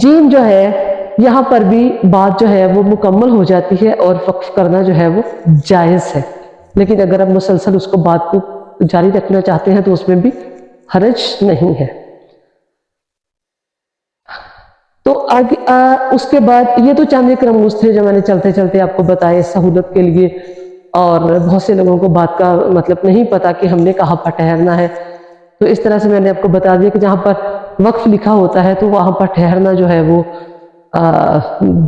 جیم جو ہے یہاں پر بھی بات جو ہے وہ مکمل ہو جاتی ہے اور وقف کرنا جو ہے وہ جائز ہے، لیکن اگر آپ مسلسل اس کو بات کو جاری رکھنا چاہتے ہیں تو اس میں بھی حرج نہیں ہے۔ تو آگے اس کے بعد یہ تو چاند ایک رموز تھے جو میں نے چلتے چلتے آپ کو بتائے سہولت کے لیے، اور بہت سے لوگوں کو بات کا مطلب نہیں پتا کہ ہم نے کہاں پر ٹھہرنا ہے، تو اس طرح سے میں نے آپ کو بتا دیا کہ جہاں پر وقف لکھا ہوتا ہے تو وہاں پر ٹھہرنا جو ہے وہ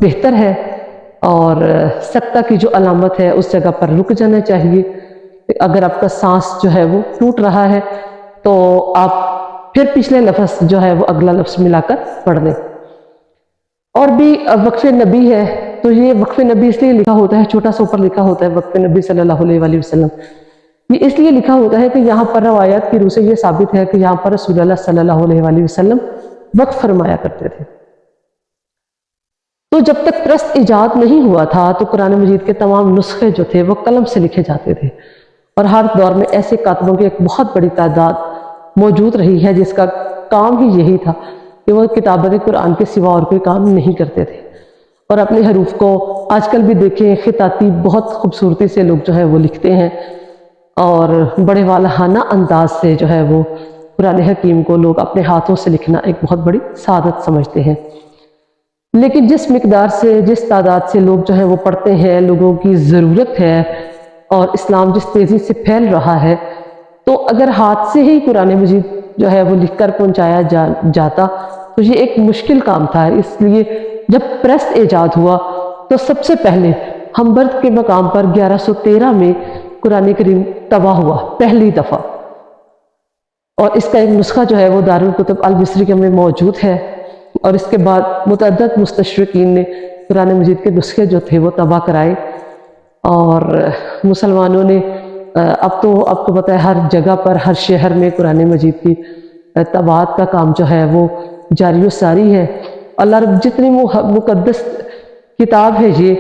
بہتر ہے، اور سکتہ کی جو علامت ہے اس جگہ پر رک جانا چاہیے۔ اگر آپ کا سانس جو ہے وہ ٹوٹ رہا ہے تو آپ پھر پچھلے لفظ جو ہے وہ اگلا لفظ ملا کر پڑھ لیں۔ اور بھی وقف نبی ہے، تو یہ وقف نبی اس لیے لکھا ہوتا ہے، چھوٹا سا اوپر لکھا ہوتا ہے وقف نبی صلی اللہ علیہ وآلہ وسلم، یہ اس لیے لکھا ہوتا ہے کہ یہاں پر روایات کی روح سے یہ ثابت ہے کہ یہاں پر رسول اللہ صلی اللہ علیہ وآلہ وسلم وقف فرمایا کرتے تھے۔ تو جب تک پرست ایجاد نہیں ہوا تھا تو قرآن مجید کے تمام نسخے جو تھے وہ قلم سے لکھے جاتے تھے، اور ہر دور میں ایسے کاتبوں کی ایک بہت بڑی تعداد موجود رہی ہے جس کا کام ہی یہی تھا کہ وہ کتابت قرآن کے سوا اور کوئی کام نہیں کرتے تھے، اور اپنے حروف کو آج کل بھی دیکھیں خطاطی بہت خوبصورتی سے لوگ جو ہے وہ لکھتے ہیں، اور بڑے والہانہ انداز سے جو ہے وہ قرآن حکیم کو لوگ اپنے ہاتھوں سے لکھنا ایک بہت بڑی سعادت سمجھتے ہیں۔ لیکن جس مقدار سے جس تعداد سے لوگ جو ہے وہ پڑھتے ہیں، لوگوں کی ضرورت ہے، اور اسلام جس تیزی سے پھیل رہا ہے، تو اگر ہاتھ سے ہی قرآن مجید جو ہے وہ لکھ کر پہنچایا جاتا تو یہ ایک مشکل کام تھا۔ اس لیے جب پریس ایجاد ہوا تو سب سے پہلے ہمبرت کے مقام پر 1113 میں قرآن کریم طبع ہوا پہلی دفعہ، اور اس کا ایک نسخہ جو ہے وہ دارالکتب المصریہ میں موجود ہے، اور اس کے بعد متعدد مستشرقین نے قرآن مجید کے نسخے جو تھے وہ طبع کرائے، اور مسلمانوں نے اب تو آپ کو پتہ ہے ہر جگہ پر ہر شہر میں قرآن مجید کی طباعت کا کام جو ہے وہ جاری و ساری ہے۔ اللہ رب جتنی مقدس کتاب ہے یہ،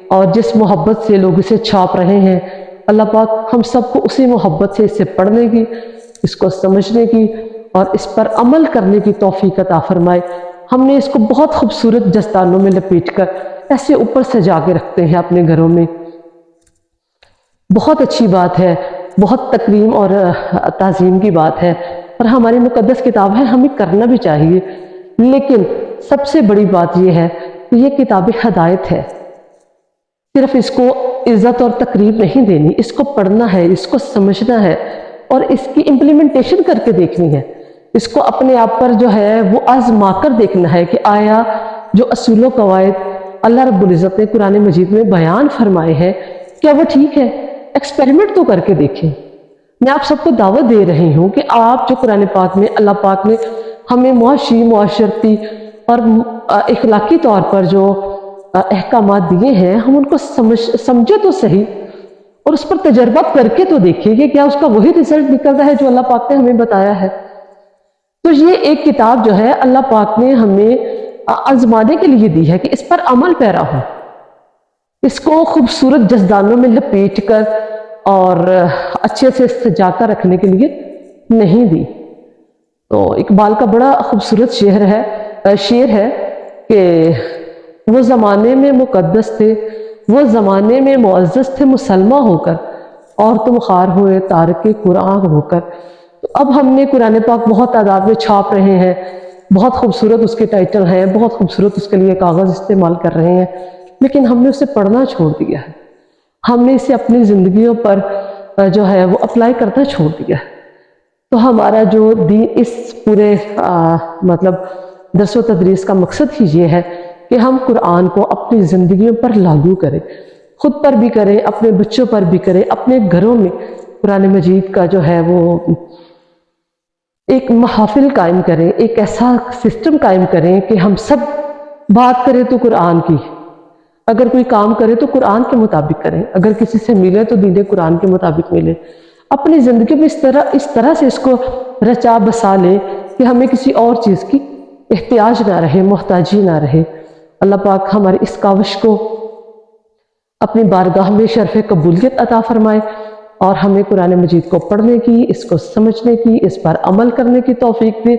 اور جس محبت سے لوگ اسے چھاپ رہے ہیں، اللہ پاک ہم سب کو اسی محبت سے اسے پڑھنے کی، اس کو سمجھنے کی اور اس پر عمل کرنے کی توفیق عطا فرمائے۔ ہم نے اس کو بہت خوبصورت دستانوں میں لپیٹ کر ایسے اوپر سجا کے رکھتے ہیں اپنے گھروں میں، بہت اچھی بات ہے، بہت تکریم اور تعظیم کی بات ہے، اور ہماری مقدس کتاب ہے، ہمیں کرنا بھی چاہیے۔ لیکن سب سے بڑی بات یہ ہے کہ یہ کتاب ہدایت ہے، صرف اس کو عزت اور تقریب نہیں دینی، اس کو پڑھنا ہے، اس کو سمجھنا ہے، اور اس کی امپلیمنٹیشن کر کے دیکھنی ہے، اس کو اپنے آپ پر جو ہے وہ آزما کر دیکھنا ہے کہ آیا جو اصول و قواعد اللہ رب العزت نے قرآن مجید میں بیان فرمائے ہیں کیا وہ ٹھیک ہے؟ ایکسپیریمنٹ تو کر کے دیکھیں۔ میں آپ سب کو دعوت دے رہی ہوں کہ آپ جو قرآن پاک میں اللہ پاک نے ہمیں معاشی، معاشرتی اور اخلاقی طور پر جو احکامات دیے ہیں، ہم ان کو سمجھے تو صحیح، اور اس پر تجربہ کر کے تو دیکھیں کہ کیا اس کا وہی رزلٹ نکل رہا ہے جو اللہ پاک نے ہمیں بتایا ہے۔ تو یہ ایک کتاب جو ہے اللہ پاک نے ہمیں آزمانے کے لیے دی ہے کہ اس پر عمل پیرا ہو، اس کو خوبصورت جزدانوں میں لپیٹ کر اور اچھے سے سجا کر رکھنے کے لیے نہیں دی۔ تو اقبال کا بڑا خوبصورت شعر ہے کہ وہ زمانے میں مقدس تھے، وہ زمانے میں معزز تھے مسلمہ ہو کر، اور تم خوار ہوئے تارک قرآن ہو کر۔ تو اب ہم نے قرآن پاک بہت تعداد میں چھاپ رہے ہیں، بہت خوبصورت اس کے ٹائٹل ہیں، بہت خوبصورت اس کے لیے کاغذ استعمال کر رہے ہیں، لیکن ہم نے اسے پڑھنا چھوڑ دیا ہے، ہم نے اسے اپنی زندگیوں پر جو ہے وہ اپلائی کرنا چھوڑ دیا ہے۔ تو ہمارا جو دین اس پورے مطلب درس و تدریس کا مقصد ہی یہ ہے کہ ہم قرآن کو اپنی زندگیوں پر لاگو کریں، خود پر بھی کریں، اپنے بچوں پر بھی کریں، اپنے گھروں میں قرآن مجید کا جو ہے وہ ایک محافل قائم کریں، ایک ایسا سسٹم قائم کریں کہ ہم سب بات کریں تو قرآن کی، اگر کوئی کام کرے تو قرآن کے مطابق کریں، اگر کسی سے ملے تو دین قرآن کے مطابق ملے، اپنی زندگی میں اس طرح سے اس کو رچا بسا لے کہ ہمیں کسی اور چیز کی احتیاج نہ رہے، محتاجی نہ رہے۔ اللہ پاک ہماری اس کاوش کو اپنی بارگاہ میں شرف قبولیت عطا فرمائے، اور ہمیں قرآن مجید کو پڑھنے کی، اس کو سمجھنے کی، اس پر عمل کرنے کی توفیق دے،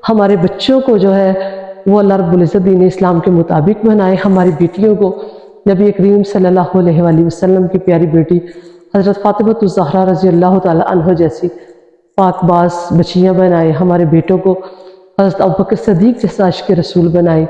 ہمارے بچوں کو جو ہے وہ اللہ رب العزت دین اسلام کے مطابق بنائے۔ ہماری بیٹیوں کو نبی کریم صلی اللہ علیہ وآلہ وسلم کی پیاری بیٹی حضرت فاطمہ الزہرا رضی اللہ تعالی عنہ جیسی پاک باز بچیاں بنائے۔ ہمارے بیٹوں کو حضرت ابوبکر صدیق جیسا عاشق رسول بنائے۔